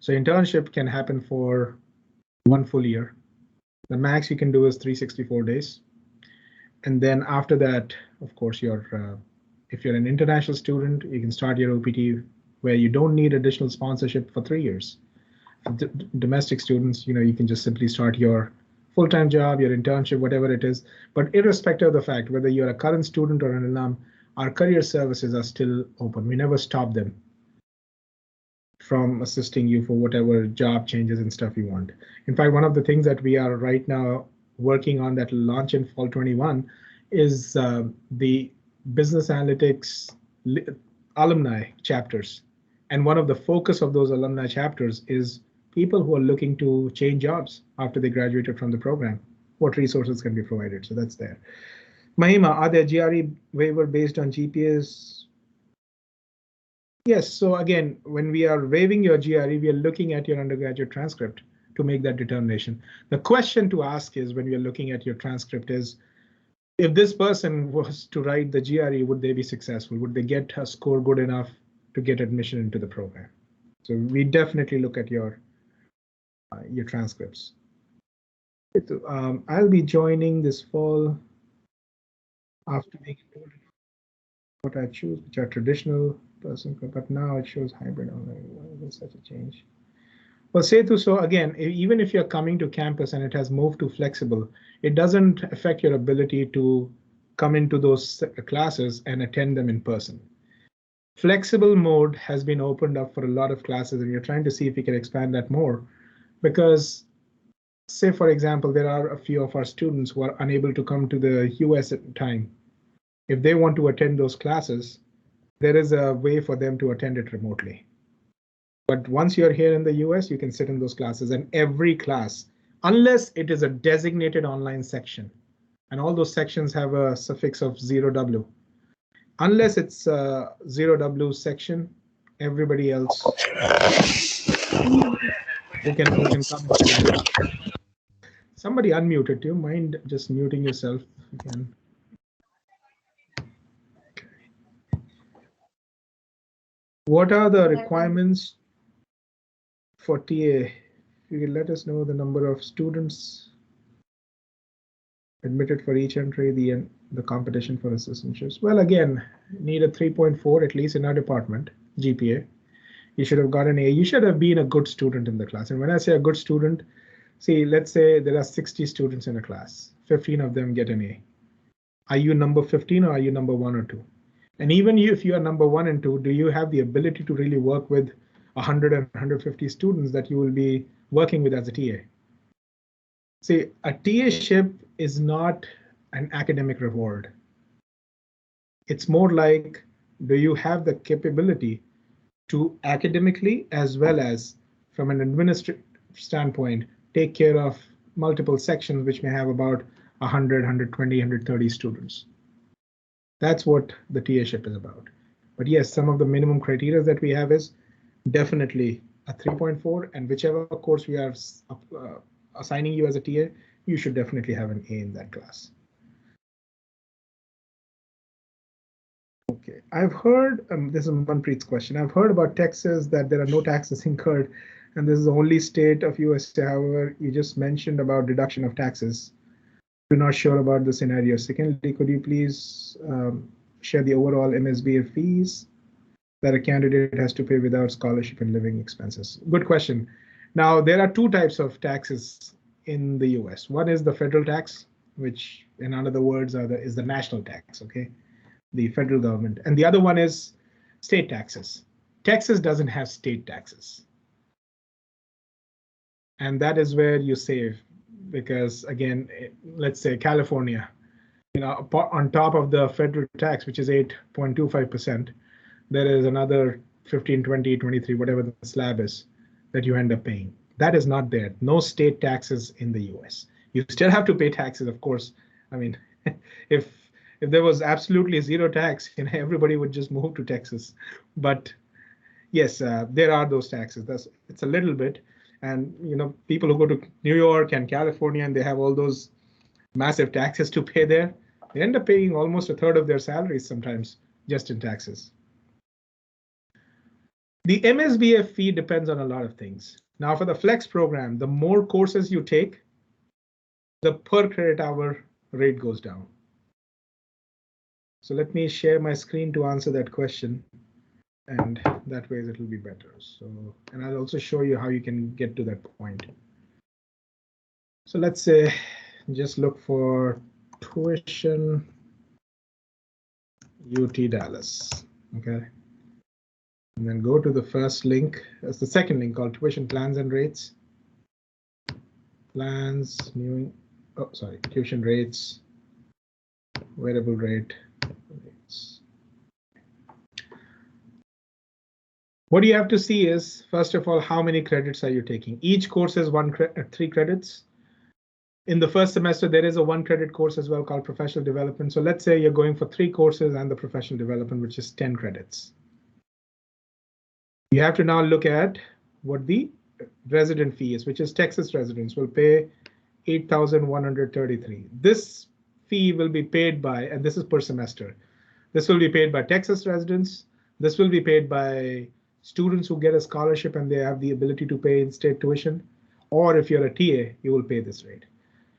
So internship can happen for 1 full year. The max you can do is 364 days. And then after that, of course, if you're an international student, you can start your OPT where you don't need additional sponsorship for 3 years. For domestic students, you can just simply start your full-time job, your internship, whatever it is. But irrespective of the fact, whether you're a current student or an alum, our career services are still open. We never stop them from assisting you for whatever job changes and stuff you want. In fact, one of the things that we are right now working on that will launch in fall 21 is the business analytics alumni chapters. And one of the focus of those alumni chapters is people who are looking to change jobs after they graduated from the program. What resources can be provided? So that's there. Mahima, are there GRE waiver based on GPAs? Yes, so again, when we are waiving your GRE, we are looking at your undergraduate transcript to make that determination. The question to ask is when we are looking at your transcript is, if this person was to write the GRE, would they be successful? Would they get a score good enough to get admission into the program? So we definitely look at your transcripts. I'll be joining this fall. after being told what I choose, which are traditional person, but now it shows hybrid online. Why is such a change? Well, Setu, so again, even if you're coming to campus and it has moved to flexible, it doesn't affect your ability to come into those classes and attend them in person. Flexible mode has been opened up for a lot of classes, and you're trying to see if we can expand that more. Because, say, for example, there are a few of our students who are unable to come to the US at time. If they want to attend those classes, there is a way for them to attend it remotely. But once you're here in the US, you can sit in those classes, and every class, unless it is a designated online section, and all those sections have a suffix of 0W. Unless it's a 0W section, everybody else who can come. Somebody unmuted. Do you mind just muting yourself again? What are the requirements for TA? You can let us know the number of students admitted for each entry, the competition for assistantships. Well, again, need a 3.4 at least in our department, GPA. You should have got an A. You should have been a good student in the class. And when I say a good student, see, let's say there are 60 students in a class, 15 of them get an A. Are you number 15 or are you number 1 or 2? And even if you are number 1 and 2, do you have the ability to really work with 100 and 150 students that you will be working with as a TA? See, a TA-ship is not an academic reward. It's more like, do you have the capability to academically as well as from an administrative standpoint, take care of multiple sections which may have about 100, 120, 130 students. That's what the TA-ship is about. But yes, some of the minimum criteria that we have is definitely a 3.4, and whichever course we are assigning you as a TA, you should definitely have an A in that class. Okay, I've heard, this is Manpreet's question. I've heard about Texas that there are no taxes incurred, and this is the only state of USA. However, you just mentioned about deduction of taxes. We're not sure about the scenario. Secondly, could you please share the overall MSBA fees that a candidate has to pay without scholarship and living expenses? Good question. Now, there are two types of taxes in the US. One is the federal tax, which in other words is the national tax, okay? The federal government. And the other one is state taxes. Texas doesn't have state taxes. And that is where you save, because again, let's say California, on top of the federal tax, which is 8.25%, there is another 15, 20, 23, whatever the slab is that you end up paying. That is not there. No state taxes in the US. You still have to pay taxes, of course. I mean, if there was absolutely zero tax, everybody would just move to Texas. But yes, there are those taxes. It's a little bit. And people who go to New York and California and they have all those massive taxes to pay there, they end up paying almost a third of their salaries sometimes just in taxes. The MSBA fee depends on a lot of things. Now for the flex program, the more courses you take, the per credit hour rate goes down. So let me share my screen to answer that question, and that way it will be better. So, and I'll also show you how you can get to that point. So let's say, just look for tuition UT Dallas, okay? And then go to the first link. That's the second link called tuition plans and rates. Plans, tuition rates, variable rate rates. What you have to see is, first of all, how many credits are you taking? Each course is 3 credits. In the first semester, there is a 1 credit course as well called professional development. So let's say you're going for 3 courses and the professional development, which is 10 credits. You have to now look at what the resident fee is, which is Texas residents will pay $8,133. This fee will be paid by, and this is per semester, this will be paid by Texas residents. This will be paid by students who get a scholarship and they have the ability to pay in-state tuition. Or if you're a TA, you will pay this rate.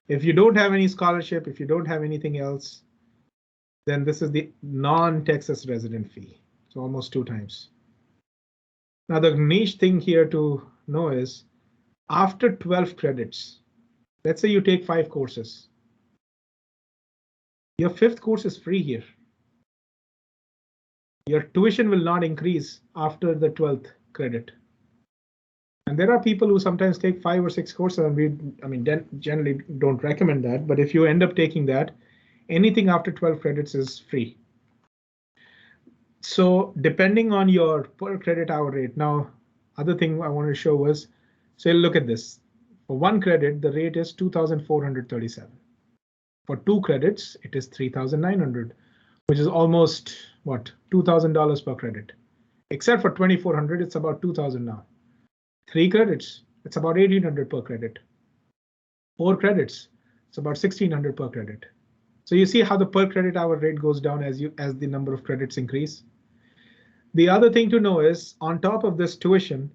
If you don't have any scholarship, if you don't have anything else, Then this is the non-Texas resident fee. So almost 2 times. Now the niche thing here to know is after 12 credits, let's say you take 5 courses. Your 5th course is free here. Your tuition will not increase after the 12th credit. And there are people who sometimes take 5 or 6 courses, and generally don't recommend that. But if you end up taking that, anything after 12 credits is free. So depending on your per credit hour rate. Now, other thing I wanted to show was, so look at this. For 1 credit, the rate is 2,437. For 2 credits, it is 3,900, which is almost what, $2,000 per credit. Except for 2,400, it's about 2,000 now. 3 credits, it's about 1,800 per credit. 4 credits, it's about 1,600 per credit. So you see how the per credit hour rate goes down as the number of credits increase. The other thing to know is, on top of this tuition,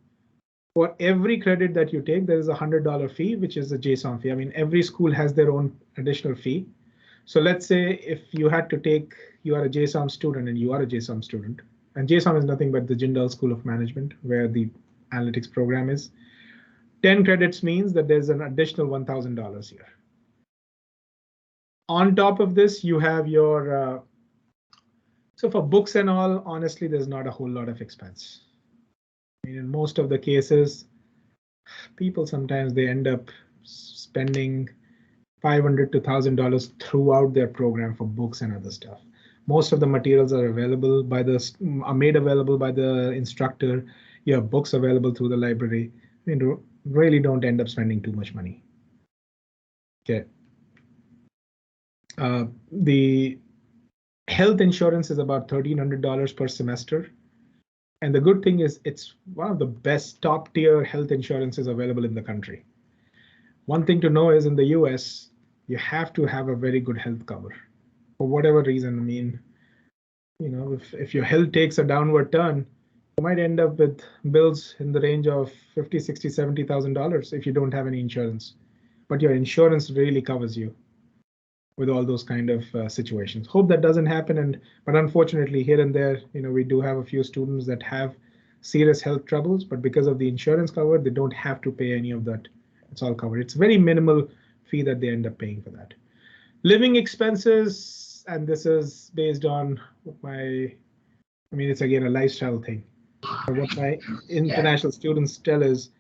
for every credit that you take, there is a $100 fee, which is a JSON fee. I mean, every school has their own additional fee. So let's say if you had to take, you are a JSON student and you are a JSON student, and JSON is nothing but the Jindal School of Management, where the analytics program is. 10 credits means that there's an additional $1,000 here. On top of this, you have your, so for books and all, honestly, there's not a whole lot of expense. I mean, in most of the cases, people sometimes they end up spending $500 to $1,000 throughout their program for books and other stuff. Most of the materials are available are made available by the instructor. You have books available through the library. I mean, really don't end up spending too much money. Okay. The health insurance is about $1,300 per semester. And the good thing is it's one of the best top tier health insurances available in the country. One thing to know is in the US, you have to have a very good health cover for whatever reason. I mean, you know, if your health takes a downward turn, you might end up with bills in the range of $50, $60, $70,000 if you don't have any insurance. But your insurance really covers you with all those kind of situations. Hope that doesn't happen. But unfortunately, here and there, you know, we do have a few students that have serious health troubles, but because of the insurance cover, they don't have to pay any of that. It's all covered. It's very minimal fee that they end up paying for that. Living expenses, and this is based on it's again a lifestyle thing. But what my international students tell is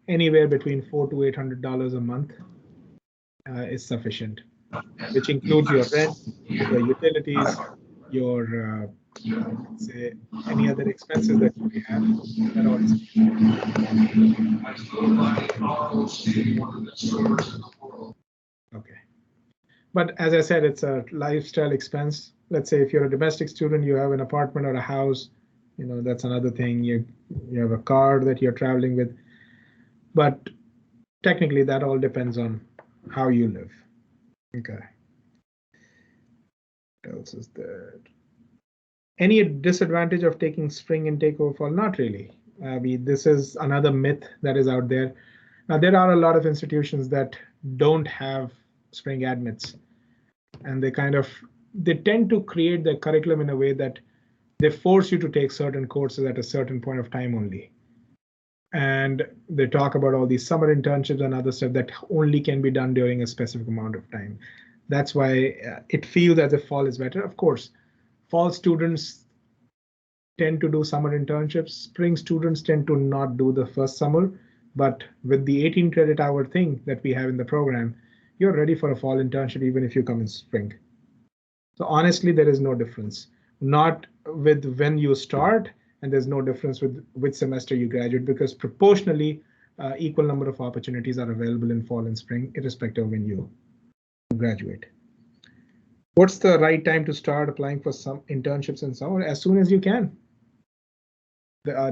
anywhere between $400 to $800 a month is sufficient, which includes your rent, your utilities, your say any other expenses that you may have. That all is okay. But as I said, it's a lifestyle expense. Let's say if you're a domestic student, you have an apartment or a house, you know, that's another thing. You have a car that you're traveling with. But technically, that all depends on how you live. Okay. What else is there? Any disadvantage of taking spring intake over fall? Not really. This is another myth that is out there. Now, there are a lot of institutions that don't have spring admits, and they tend to create their curriculum in a way that they force you to take certain courses at a certain point of time only. And they talk about all these summer internships and other stuff that only can be done during a specific amount of time. That's why it feels as if fall is better. Of course, fall students tend to do summer internships. Spring students tend to not do the first summer. But with the 18 credit hour thing that we have in the program, you're ready for a fall internship even if you come in spring. So honestly, there is no difference. Not with when you start, and there's no difference with which semester you graduate, because proportionally equal number of opportunities are available in fall and spring, irrespective of when you graduate. What's the right time to start applying for some internships in summer? As soon as you can.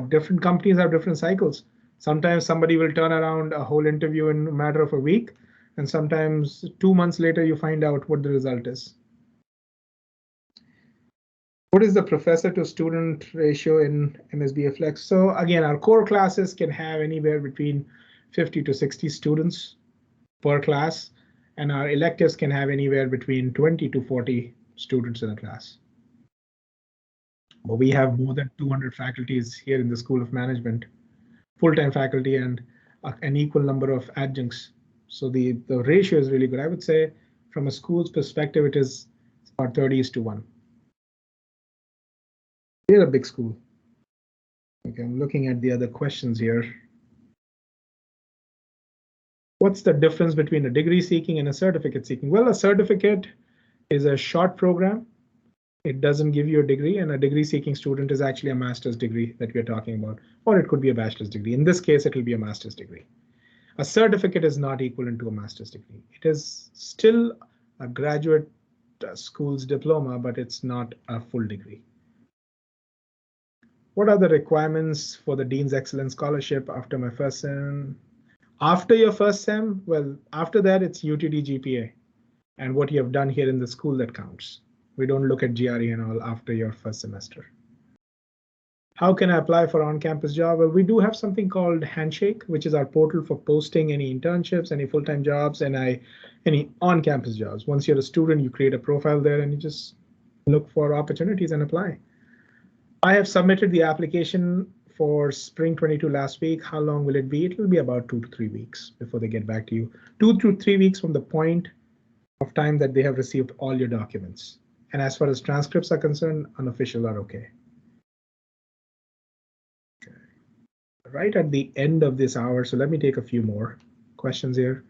Different companies have different cycles. Sometimes somebody will turn around a whole interview in a matter of a week, and sometimes 2 months later you find out what the result is. What is the professor to student ratio in MSBA Flex? So again, our core classes can have anywhere between 50 to 60 students per class, and our electives can have anywhere between 20 to 40 students in a class. But we have more than 200 faculties here in the School of Management, full-time faculty and an equal number of adjuncts. So the ratio is really good. I would say from a school's perspective, it is about 30:1. We're a big school. Okay, I'm looking at the other questions here. What's the difference between a degree seeking and a certificate seeking? Well, a certificate is a short program. It doesn't give you a degree, and a degree seeking student is actually a master's degree that we're talking about, or it could be a bachelor's degree. In this case, it will be a master's degree. A certificate is not equivalent to a master's degree. It is still a graduate school's diploma, but it's not a full degree. What are the requirements for the Dean's Excellence Scholarship after my first sem? After your first sem, well, after that, it's UTD GPA and what you have done here in the school that counts. We don't look at GRE and all after your first semester. How can I apply for on-campus job? Well, we do have something called Handshake, which is our portal for posting any internships, any full-time jobs, and any on-campus jobs. Once you're a student, you create a profile there and you just look for opportunities and apply. I have submitted the application for spring 22 last week. How long will it be? It will be about 2 to 3 weeks before they get back to you. 2 to 3 weeks from the point of time that they have received all your documents. And as far as transcripts are concerned, unofficial are okay. Right at the end of this hour, so let me take a few more questions here.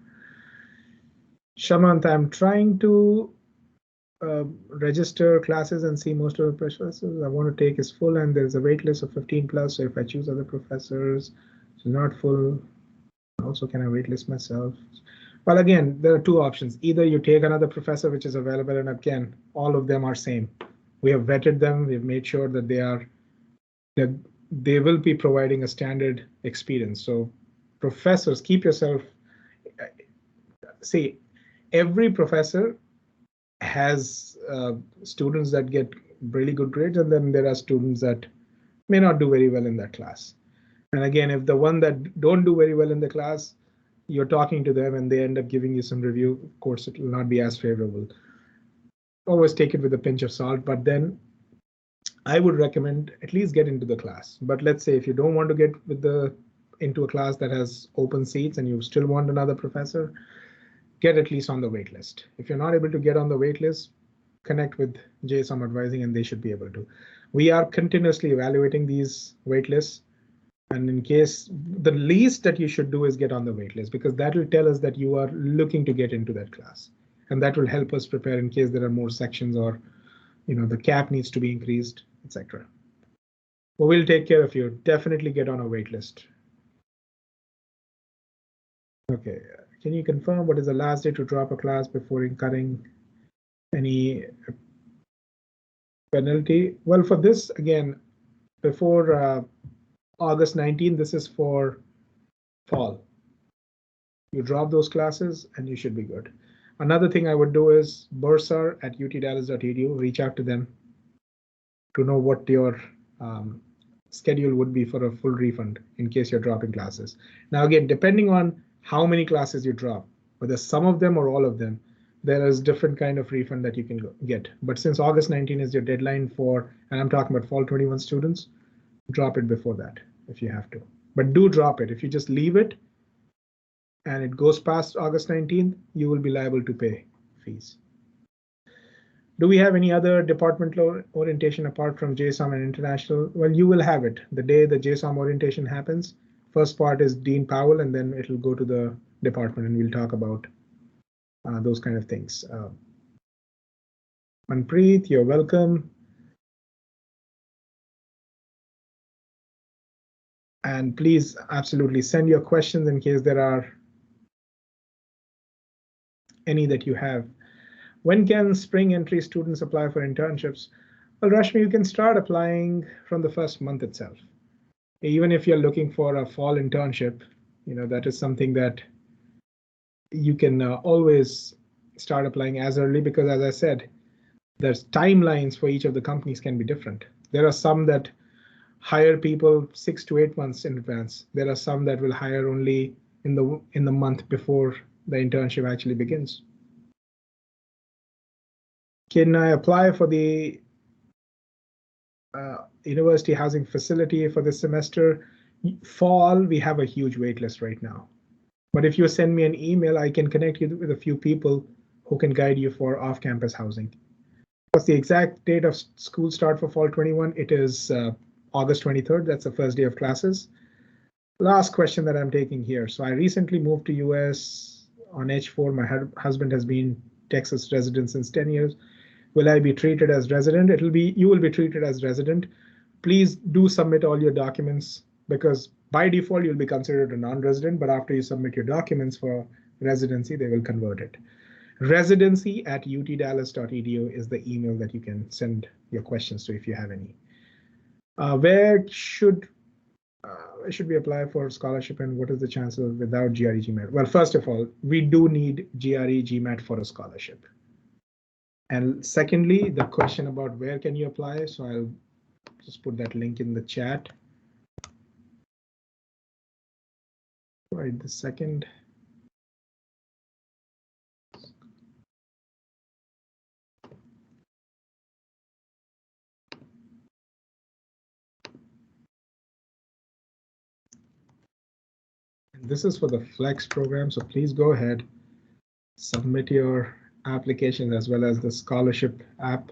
Shamant, I'm trying to register classes and see most of the professors I want to take is full, and there's a wait list of 15 plus. So if I choose other professors, it's not full. Also, can I waitlist myself? Well, again, there are two options. Either you take another professor which is available, and again, all of them are same. We have vetted them. We've made sure that they will be providing a standard experience. So professors, keep yourself. See, every professor has students that get really good grades, and then there are students that may not do very well in that class. And again, if the one that don't do very well in the class, you're talking to them and they end up giving you some review, of course, it will not be as favorable. Always take it with a pinch of salt, but then I would recommend at least get into the class. But let's say if you don't want to get into a class that has open seats and you still want another professor, get at least on the wait list. If you're not able to get on the wait list, connect with JSOM Advising and they should be able to. We are continuously evaluating these wait lists. And in case, the least that you should do is get on the wait list, because that will tell us that you are looking to get into that class. And that will help us prepare in case there are more sections or the cap needs to be increased, etc. But we'll take care of you. Definitely get on a wait list. Okay, can you confirm what is the last day to drop a class before incurring any penalty? Well, for this, again, before August 19, this is for fall. You drop those classes and you should be good. Another thing I would do is bursar@utdallas.edu, reach out to them to know what your schedule would be for a full refund in case you're dropping classes. Now, again, depending on how many classes you drop, whether some of them or all of them, there is different kind of refund that you can get. But since August 19 is your deadline for, and I'm talking about fall 21 students, drop it before that if you have to. But do drop it. If you just leave it and it goes past August 19th, you will be liable to pay fees. Do we have any other departmental orientation apart from JSOM and international? Well, you will have it the day the JSOM orientation happens. First part is Dean Powell, and then it will go to the department, and we'll talk about those kind of things. Manpreet, you're welcome. And please absolutely send your questions in case there are any that you have. When can spring entry students apply for internships? Well, Rashmi, you can start applying from the first month itself. Even if you're looking for a fall internship, that is something that you can always start applying as early, because as I said, there's timelines for each of the companies can be different. There are some that hire people 6 to 8 months in advance. There are some that will hire only in the month before the internship actually begins. Can I apply for the university housing facility for this semester? Fall, we have a huge wait list right now. But if you send me an email, I can connect you with a few people who can guide you for off-campus housing. What's the exact date of school start for fall 21? It is August 23rd. That's the first day of classes. Last question that I'm taking here. So I recently moved to US on H4. My husband has been Texas resident since 10 years. Will I be treated as resident? You will be treated as resident. Please do submit all your documents, because by default you'll be considered a non-resident, but after you submit your documents for residency, they will convert it. Residency@utdallas.edu is the email that you can send your questions to if you have any. Where should we apply for scholarship, and what is the chance of without GRE GMAT? Well, first of all, we do need GRE GMAT for a scholarship. And secondly, the question about where can you apply? So I'll just put that link in the chat. Right, the second. And this is for the Flex program, so please go ahead, submit your application as well as the scholarship app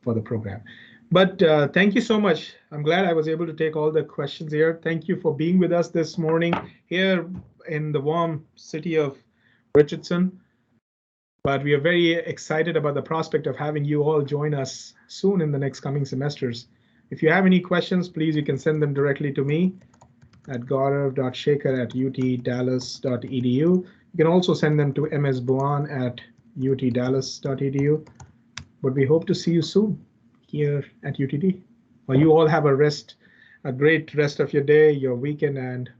for the program. But thank you so much. I'm glad I was able to take all the questions here. Thank you for being with us this morning here in the warm city of Richardson. But we are very excited about the prospect of having you all join us soon in the next coming semesters. If you have any questions, please, you can send them directly to me at gaurav.shekhar@utdallas.edu. You can also send them to msbuan@utdallas.edu. But we hope to see you soon here at UTD. Well, you all have a great rest of your day, your weekend, and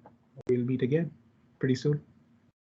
we'll meet again pretty soon.